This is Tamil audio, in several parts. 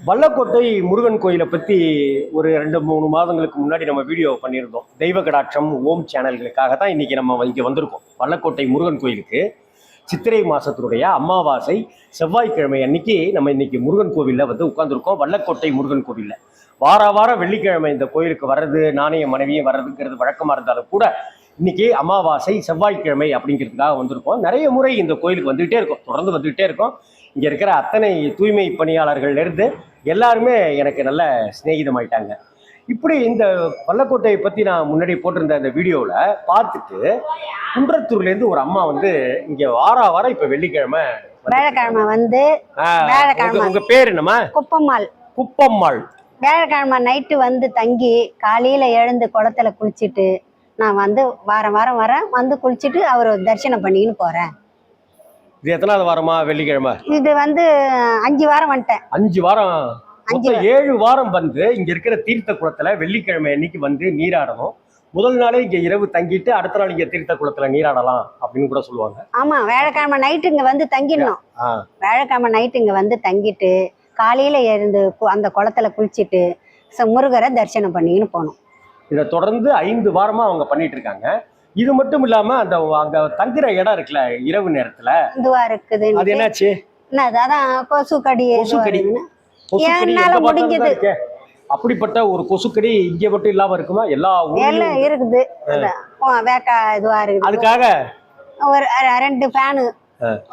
வல்லக்கோட்டை முருகன் கோயிலை பற்றி ஒரு 2-3 மாதங்களுக்கு முன்னாடி நம்ம வீடியோ பண்ணியிருந்தோம். தெய்வ கடாட்சம் ஓம் சேனல்களுக்காக தான் இன்றைக்கி நம்ம இங்கே வந்திருக்கோம். வல்லக்கோட்டை முருகன் கோயிலுக்கு சித்திரை மாதத்தினுடைய அமாவாசை செவ்வாய்க்கிழமை அன்னைக்கு நம்ம இன்றைக்கி முருகன் கோவிலில் வந்து உட்காந்துருக்கோம். வல்லக்கோட்டை முருகன் கோவிலில் வாரம் வெள்ளிக்கிழமை இந்த கோயிலுக்கு வர்றது, நானே என் மனைவியும் வர்றதுங்கிறது வழக்கமாக இருந்தாலும் கூட இன்னைக்கு அமாவாசை செவ்வாய்க்கிழமை அப்படிங்கிறதுக்காக வந்திருக்கோம். நிறைய முறை இந்த கோயிலுக்கு வந்துகிட்டே இருக்கோம், தொடர்ந்து வந்துகிட்டே இருக்கோம். இங்கே இருக்கிற அத்தனை தூய்மை பணியாளர்கள்லேருந்து எல்லாருமே எனக்கு நல்ல சிநேகிதமாயிட்டாங்க. இப்படி இந்த வல்லக்கோட்டையை பற்றி நான் முன்னாடி போட்டிருந்த அந்த வீடியோவில் பார்த்துட்டு குன்றத்தூர்லேருந்து ஒரு அம்மா வந்து இங்கே வாரம் இப்போ வெள்ளிக்கிழமை வேலைக்கிழமை வந்து உங்க பேர் என்னம்மா? குப்பம்மாள். குப்பம்மாள். வேலைக்கிழமை நைட்டு வந்து தங்கி காலையில எழுந்து குளத்துல குளிச்சுட்டு நான் வந்து வாரம் வரேன், வந்து குளிச்சுட்டு அவர் தரிசனம் பண்ணிக்கின்னு போறேன். இது எத்தனாவது வாரமா? வெள்ளிக்கிழமை. இது வந்து 5 வாரம் வந்துட்டேன். 5 வாரம். 7 வாரம் வந்து இங்க இருக்கிற தீர்த்த குளத்துல வெள்ளிக்கிழமை அன்னைக்கு வந்து நீராடணும். முதல் நாளே இங்க இரவு தங்கிட்டு அடுத்த நாள் இங்க தீர்த்த குளத்துல நீராடலாம் அப்படின்னு கூட சொல்லுவாங்க. ஆமா, வேலைக்கிழமை நைட்டு இங்க வந்து தங்கிடணும். வேலைக்கிழமை நைட்டு இங்க வந்து தங்கிட்டு காலையில எழுந்து அந்த குளத்துல குளிச்சுட்டு முருகரை தரிசனம் பண்ணிக்கின்னு போனோம். இதை தொடர்ந்து 5 வாரமா அவங்க பண்ணிட்டு இருக்காங்க. இது மட்டும் இல்லாம அந்த அங்க தங்குற இடம் இருக்குல்ல இரவு நேரத்துல இதுவா இருக்குது. அது என்னாச்சு? அதான் கொசுக்கடி முடிஞ்சது. அப்படிப்பட்ட ஒரு கொசுக்கடி இங்க மட்டும் இல்லாம இருக்குமா? எல்லா ஊர்லயும் இருக்குது. வேக்கா இதுவா இருக்குது. அதுக்காக ஒரு 2 ஃபேனு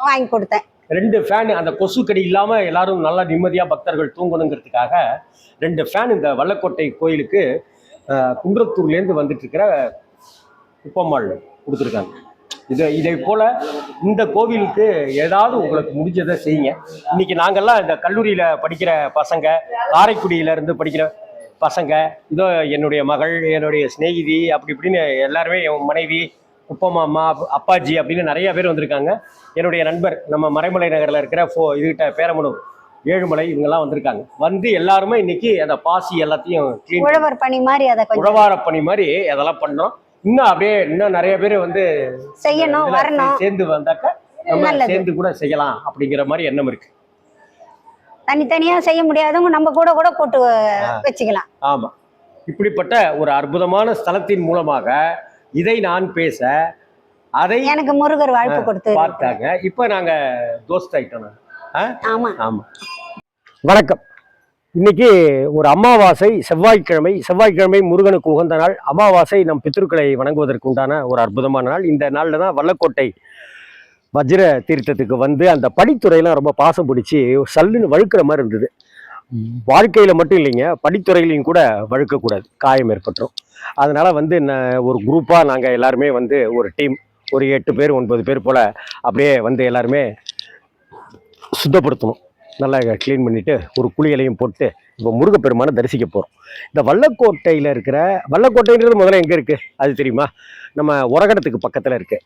வாங்கி கொடுத்தேன். 2 ஃபேன். அந்த கொசுக்கடி இல்லாம எல்லாரும் நல்லா நிம்மதியா பக்தர்கள் தூங்கணுங்கிறதுக்காக 2 ஃபேன் இந்த வல்லக்கோட்டை கோயிலுக்கு குன்றத்தூர்லேருந்து வந்துட்டு இருக்கிற குப்பம்மாள் கொடுத்துருக்காங்க. இதை போல இந்த கோவிலுக்கு ஏதாவது உங்களுக்கு முடிஞ்சதை செய்யுங்க. இன்னைக்கு நாங்கள்லாம் இந்த கல்லூரியில் படிக்கிற பசங்க, காரைக்குடியிலேருந்து படிக்கிற பசங்க, இதோ என்னுடைய மகள், என்னுடைய சிநேகிதி, அப்படி இப்படின்னு எல்லாருமே, என் மனைவி, குப்பமாமா, அப்பாஜி அப்படின்னு நிறைய பேர் வந்திருக்காங்க. என்னுடைய நண்பர் நம்ம மறைமலை நகரில் இருக்கிற இதுகிட்ட பேரமனூர் ஏழுமலை, இவங்கெல்லாம் வந்திருக்காங்க. வந்து எல்லாருமே இன்னைக்கு அந்த பாசி எல்லாத்தையும் உழவார பணி மாதிரி அதெல்லாம் பண்ணோம். இன்னும் நிறைய பேர் வந்து செய்யணும், வரணும், சேர்ந்து வந்தாக்க நம்ம சேர்ந்து கூட செய்யலாம் அப்படிங்கிற மாதிரி எண்ணம் இருக்கு. தனித்தனியா செய்ய முடியாதவங்க நம்ம கூட கூட்டு வச்சுக்கலாம். ஆமா, இப்படிப்பட்ட ஒரு அற்புதமான ஸ்தலத்தின் மூலமாக இதை நான் பேச அதை எனக்கு முருகர் வாழ்த்து கொடுத்து பார்த்தாங்க. இப்ப நாங்க தோஸ்த் ஆயிட்டோம். ஆமா ஆமா. வணக்கம். இன்னைக்கு ஒரு அமாவாசை செவ்வாய்க்கிழமை முருகனுக்கு உகந்த நாள். அமாவாசை நம் பித்ருக்களை வணங்குவதற்கு உண்டான ஒரு அற்புதமான நாள். இந்த நாளில் தான் வல்லக்கோட்டை வஜ்ர தீர்த்தத்துக்கு வந்து அந்த படித்துறையெல்லாம் ரொம்ப பாசம் பிடிச்சி சல்லுன்னு வழுக்கிற மாதிரி இருந்தது. வாழ்க்கையில் மட்டும் இல்லைங்க, படித்துறையிலையும் கூட வழுக்கக்கூடாது, காயம் ஏற்பட்டுரும். அதனால் வந்து ஒரு குரூப்பாக நாங்கள் எல்லாருமே வந்து ஒரு டீம், ஒரு 8 பேர் 9 பேர் போல் அப்படியே வந்து எல்லாருமே சுத்தப்படுத்தணும். நல்லா க்ளீன் பண்ணிவிட்டு ஒரு குளியலையும் போட்டு இப்போ முருகப்பெருமானை தரிசிக்க போகிறோம். இந்த வல்லக்கோட்டைன்றது முதல்ல எங்கே இருக்குது அது தெரியுமா? நம்ம உரகடத்துக்கு பக்கத்தில் இருக்குது.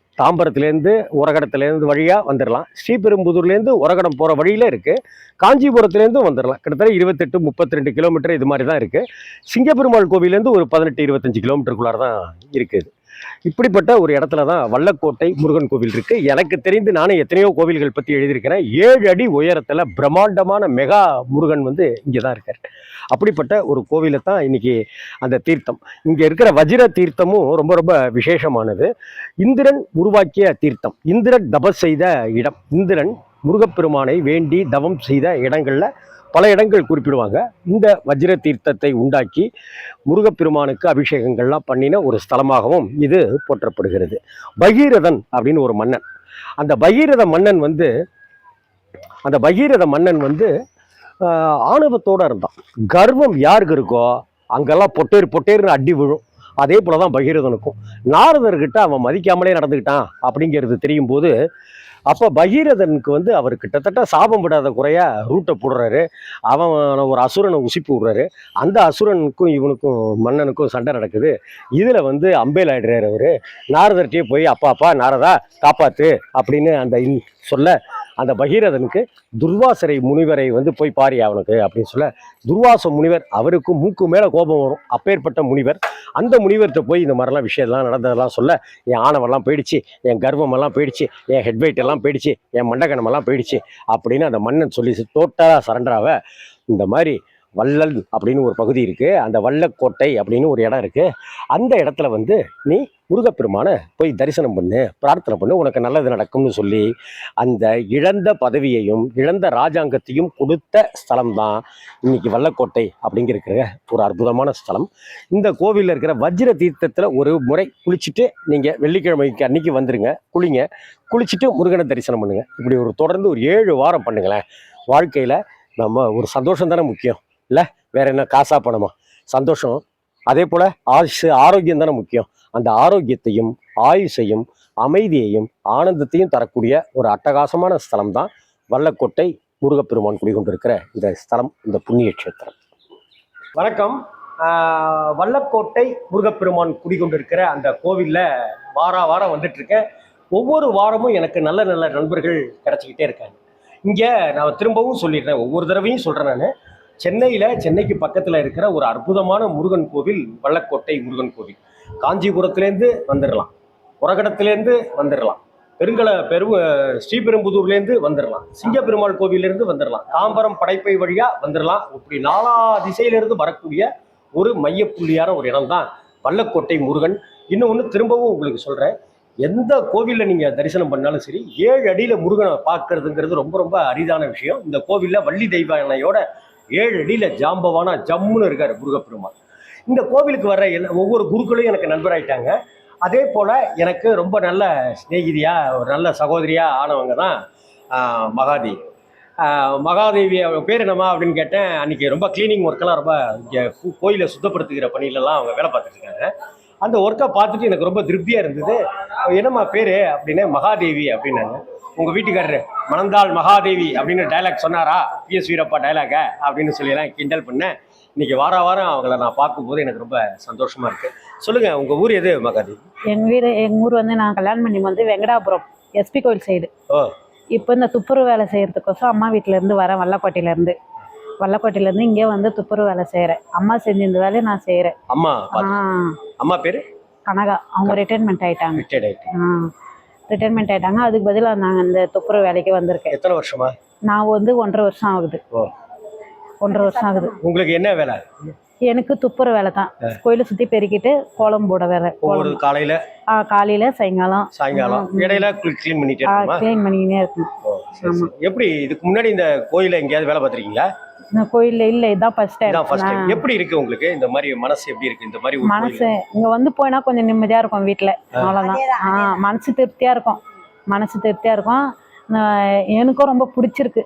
உரகடத்துலேருந்து வழியாக வந்துடலாம். ஸ்ரீபெரும்புதூர்லேருந்து உரகடம் போகிற வழியில் இருக்குது. காஞ்சிபுரத்துலேருந்தும் வந்துடலாம். கிட்டத்தட்ட 28-32 கிலோமீட்டர் இது மாதிரி தான் இருக்குது. சிங்கப்பெருமாள் கோவிலேருந்து ஒரு 18-25 கிலோமீட்டருக்குள்ளார தான் இருக்குது. இப்படிப்பட்ட ஒரு இடத்துல தான் வல்லக்கோட்டை முருகன் கோவில் இருக்குது. எனக்கு தெரிந்து நானே எத்தனையோ கோவில்கள் பற்றி எழுதியிருக்கிறேன். 7 அடி உயரத்தில் பிரம்மாண்டமான மெகா முருகன் வந்து இங்கே தான் இருக்கார். அப்படிப்பட்ட ஒரு கோவிலை தான் இன்னைக்கு அந்த தீர்த்தம். இங்கே இருக்கிற வஜ்ர தீர்த்தமும் ரொம்ப ரொம்ப விசேஷமானது. இந்திரன் உருவாக்கிய தீர்த்தம், இந்திரன் தபஸ் செய்த இடம். இந்திரன் முருகப்பெருமானை வேண்டி தவம் செய்த இடங்களில் பல இடங்கள் குறிப்பிடுவாங்க. இந்த வஜ்ர தீர்த்தத்தை உண்டாக்கி முருகப்பெருமானுக்கு அபிஷேகங்கள்லாம் பண்ணின ஒரு ஸ்தலமாகவும் இது போற்றப்படுகிறது. பகீரதன் அப்படின்னு ஒரு மன்னன். அந்த பகீரத மன்னன் வந்து ஆணவத்தோடு இருந்தான். கர்வம் யாருக்கு இருக்கோ அங்கெல்லாம் பொட்டேர்னு அடி விழும். அதே போல தான் பகீரதனுக்கும். நாரதர்கிட்ட அவன் மதிக்காமலே நடந்துக்கிட்டான் அப்படிங்கிறது தெரியும் போது அப்போ பகீரதனுக்கு வந்து அவர் கிட்டத்தட்ட சாபம் விடாத குறையா ரூட்டை போடுறாரு. அவன் ஒரு அசுரனை உசிப்பு விடுறாரு. அந்த அசுரனுக்கும் இவனுக்கும் மன்னனுக்கும் சண்டை நடக்குது. இதில் வந்து அம்பேல் ஆயிடுறாரு அவர். நாரதர்கிட்டே போய் அப்பா நாரதா காப்பாத்து அப்படின்னு அந்த சொல்ல அந்த பகீரதனுக்கு துர்வாசரை முனிவரை வந்து போய் பாரி அவனுக்கு அப்படின்னு சொல்ல, துர்வாச முனிவர் அவருக்கு மூக்கு மேலே கோபம் வரும். அப்பேற்பட்ட முனிவர் அந்த முனிவர்கிட்ட போய் இந்த மாதிரிலாம் விஷயம்லாம் நடந்ததெல்லாம் சொல்ல, என் ஆணவெல்லாம் போயிடுச்சு, என் கர்வமெல்லாம் போயிடுச்சு, என் ஹெட்வெயிட் எல்லாம் போயிடுச்சு, என் மண்டகனமெல்லாம் போயிடுச்சு அப்படின்னு அந்த மன்னன் சொல்லி டோட்டலாக சரண்டராக இந்த மாதிரி வள்ளல் அப்படின்னு ஒரு பகுதி இருக்கு, அந்த வல்லக்கோட்டை அப்படின்னு ஒரு இடம் இருக்கு. அந்த இடத்துல வந்து நீ முருகப்பெருமானை போய் தரிசனம் பண்ணு, பிரார்த்தனை பண்ணு, உனக்கு நல்லது நடக்கும்னு சொல்லி அந்த இழந்த பதவியையும் இழந்த ராஜாங்கத்தையும் கொடுத்த ஸ்தலம் தான் இன்னைக்கு வல்லக்கோட்டை அப்படிங்கிற ஒரு அற்புதமான ஸ்தலம். இந்த கோவிலில் இருக்கிற வஜ்ர தீர்த்தத்தில் ஒரு முறை குளிச்சுட்டு நீங்கள் வெள்ளிக்கிழமைக்கு அன்னைக்கு வந்துருங்க, குளிங்க, குளிச்சுட்டு முருகனை தரிசனம் பண்ணுங்க. இப்படி ஒரு தொடர்ந்து ஒரு 7 வாரம் பண்ணுங்களேன். வாழ்க்கையில் நம்ம ஒரு சந்தோஷம் தானே முக்கியம், இல்லை வேற என்ன காசா பணமா? சந்தோஷம், அதே போல ஆரோக்கியம் தானே முக்கியம். அந்த ஆரோக்கியத்தையும் ஆயுஷையும் அமைதியையும் ஆனந்தத்தையும் தரக்கூடிய ஒரு அட்டகாசமான ஸ்தலம் தான் வல்லக்கோட்டை முருகப்பெருமான் குடிகொண்டிருக்கிற இந்த ஸ்தலம், இந்த புண்ணிய கஷேத்திரம். வணக்கம். வல்லக்கோட்டை முருகப்பெருமான் குடிகொண்டிருக்கிற அந்த கோவிலில் வாரம் வந்துட்டு இருக்கேன். ஒவ்வொரு வாரமும் எனக்கு நல்ல நல்ல நண்பர்கள் கிடைச்சிக்கிட்டே இருக்காங்க. இங்கே நான் திரும்பவும் சொல்லிடுறேன், ஒவ்வொரு தடவையும் சொல்கிறேன், நான் சென்னைக்கு பக்கத்தில் இருக்கிற ஒரு அற்புதமான முருகன் கோவில் வல்லக்கோட்டை முருகன் கோவில். காஞ்சிபுரத்துலேருந்து வந்துடலாம், உரகடத்துலேருந்து வந்துடலாம், ஸ்ரீபெரும்புதூர்லேருந்து வந்துடலாம், சிங்கப்பெருமாள் கோவிலேருந்து வந்துடலாம், தாம்பரம் படைப்பை வழியாக வந்துடலாம். இப்படி 4 திசையிலிருந்து வரக்கூடிய ஒரு மையப்புள்ளியான ஒரு இடம் தான் வல்லக்கோட்டை முருகன். இன்னொன்று திரும்பவும் உங்களுக்கு சொல்கிறேன், எந்த கோவிலில் நீங்கள் தரிசனம் பண்ணாலும் சரி 7 அடியில் முருகனை பார்க்கறதுங்கிறது ரொம்ப ரொம்ப அரிதான விஷயம். இந்த கோவிலில் வள்ளி தெய்வானையோட 7 அடியில் ஜாம்பவானா ஜம்முன்னு இருக்கார் முருகப்பெருமான். இந்த கோவிலுக்கு வர்ற ஒவ்வொரு குருக்களும் எனக்கு நண்பராயிட்டாங்க. அதே போல் எனக்கு ரொம்ப நல்ல சிநேகிதியாக, ஒரு நல்ல சகோதரியாக ஆனவங்க தான் மகாதேவி. மகாதேவி அவங்க பேர் என்னம்மா அப்படின்னு கேட்டேன். அன்றைக்கி ரொம்ப க்ளீனிங் ஒர்க்கெல்லாம் ரொம்ப இங்கே கோயிலை சுத்தப்படுத்துகிற பணியிலலாம் அவங்க வேலை பார்த்துட்டு இருக்காங்க. அந்த ஒர்க்கை பார்த்துட்டு எனக்கு ரொம்ப திருப்தியாக இருந்தது. என்னம்மா பேர் அப்படின்னு, மகாதேவி அப்படின்னாங்க. உங்கள் வீட்டுக்காரரு மணந்தாள் மகாதேவி அப்படின்னு டைலாக் சொன்னாரா, PS வீரப்பா டைலாக அப்படின்னு சொல்லியெல்லாம் கிண்டல் பண்ணேன். இன்னைக்கு வாரம் அவங்கள நான் பார்க்கும்போது எனக்கு ரொம்ப சந்தோஷமாக இருக்குது. சொல்லுங்கள், உங்கள் ஊர் எது மகாதேவி? எங்கள் ஊர் வந்து நான் கல்யாணம் பண்ணி வந்து வெங்கடாபுரம் SP கோயில் சைடு. இப்போ இந்த துப்புரவு வேலை செய்கிறதுக்கோசம் அம்மா வீட்டிலேருந்து வரேன், வல்லக்கோட்டையிலேருந்து இங்கே வந்து துப்புரவு வேலை செய்கிறேன். அம்மா செஞ்ச இந்த வேலையை நான் செய்கிறேன். அம்மா பேர் கனகா. அவங்க ரிட்டைர்மெண்ட் ஆகிட்டாங்க. அதுக்கு பதிலாக நாங்கள் இந்த துப்புரவு வேலைக்கு வந்திருக்கேன். எத்தனை வருஷமா? நான் வந்து 1.5 வருஷம் ஆகுது. 1.5 வருஷம் ஆகுது. உங்களுக்கு என்ன வேலை? எனக்கு துப்புரவு வேலை தான். கோயிலை சுற்றி பெருக்கிட்டு கோலம் போட வேலை. காலையில் சாயங்காலம் இடையில க்ளீன் பண்ணிக்கிட்டே இருக்கணும். எப்படி இதுக்கு முன்னாடி இந்த கோயிலை எங்கேயாவது வேலை பார்த்துருக்கீங்களா? கோயில்ல இல்ல, இதான் ஃபர்ஸ்ட் டைம். எப்படி இருக்கு உங்களுக்கு இந்த மாதிரி மனசு? எப்படி இருக்கு இந்த மாதிரி மனசு? இங்க வந்து போனா கொஞ்சம் நிம்மதியா இருக்கும் வீட்டுல, அவ்வளவுதான். மனசு திருப்தியா இருக்கும். எனக்கும் ரொம்ப பிடிச்சிருக்கு.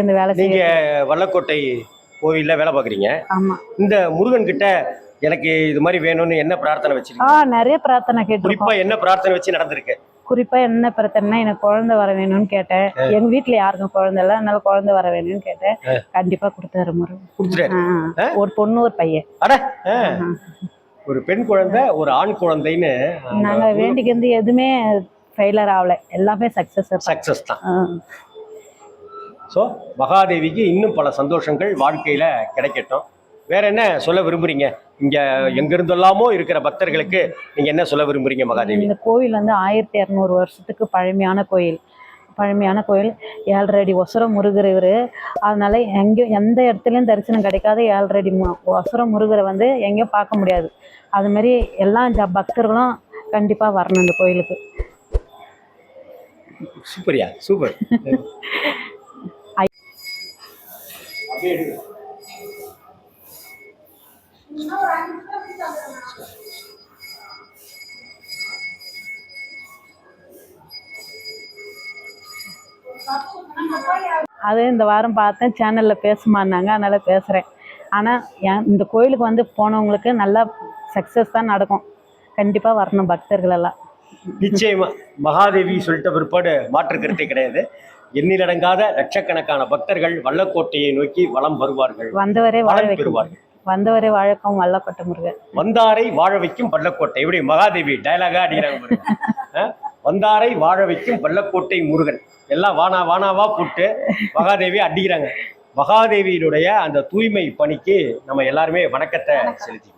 இந்த வேலை. நீங்க வல்லக்கோட்டை கோவில்ல வேலை பாக்குறீங்க. ஆமா. இந்த முருகன் கிட்ட எனக்கு இது மாதிரி வேணும்னு என்ன பிரார்த்தனை வச்சிருக்கீங்க? நிறைய பிரார்த்தனை கேட்டு. குறிப்பா என்ன பிரார்த்தனை வச்சு நடந்திருக்கு? குறிப்பா என்ன பிரச்சனை, எனக்கு குழந்தை வர வேணும்னு கேட்டேன். எங்க வீட்டுல யாருக்கும் குழந்தை இல்ல, அதனால குழந்தை வர வேணும்னு கேட்டேன். கண்டிப்பா கொடுத்தாரு முருகன். ஒரு பொண்ணு ஒரு பையன். ஒரு பெண் குழந்தை ஒரு ஆண் குழந்தைன்னு நாங்க வேண்டிக்கிறது எதுவுமே ஃபெயிலர் ஆகல, எல்லாமே சக்சஸ் தான். ஸோ மகாதேவிக்கு இன்னும் பல சந்தோஷங்கள் வாழ்க்கையில கிடைக்கட்டும். வேற என்ன சொல்ல விரும்புறீங்க? இங்க எங்கிருந்தெல்லாமோ இருக்கிற பக்தர்களுக்கு நீங்க என்ன சொல்ல விரும்புறீங்க மகாதேவி? இந்த கோவில் வந்து 1200 வருஷத்துக்கு பழமையான கோயில். 7 அடி ஒசரம் முருகர் இவர். அதனால எங்கேயும் எந்த இடத்துலையும் தரிசனம் கிடைக்காத 7 அடி ஒசரம் முருகரை வந்து எங்கேயும் பார்க்க முடியாது. அது மாதிரி எல்லா பக்தர்களும் கண்டிப்பா வரணும் இந்த கோயிலுக்கு. சூப்பர். அது இந்த வாரம் பார்த்தேன், சேனல்ல பேசுமான்னாங்க, அதனால பேசுறேன். ஆனா இந்த கோயிலுக்கு வந்து போனவங்களுக்கு நல்லா சக்சஸ் தான் நடக்கும். கண்டிப்பா வரணும் பக்தர்கள் எல்லாம். நிச்சயமா மகாதேவி சொல்லிட்ட பிற்பாடு மாற்று கருத்தே கிடையாது. எண்ணிலடங்காத லட்சக்கணக்கான பக்தர்கள் வல்லக்கோட்டையை நோக்கி வலம் வருவார்கள். வந்தவரே வாழக்கும் வல்லக்கோட்டை முருகன். வந்தாரை வாழ வைக்கும் வல்லக்கோட்டை. எப்படி மகாதேவி டைலாகா அடிக்கிறாங்க. வந்தாரை வாழ வைக்கும் வல்லக்கோட்டை முருகன். எல்லாம் வானாவா போட்டு மகாதேவி அடிக்கிறாங்க. மகாதேவியினுடைய அந்த தூய்மை பணிக்கு நம்ம எல்லாருமே வணக்கத்தை செலுத்தி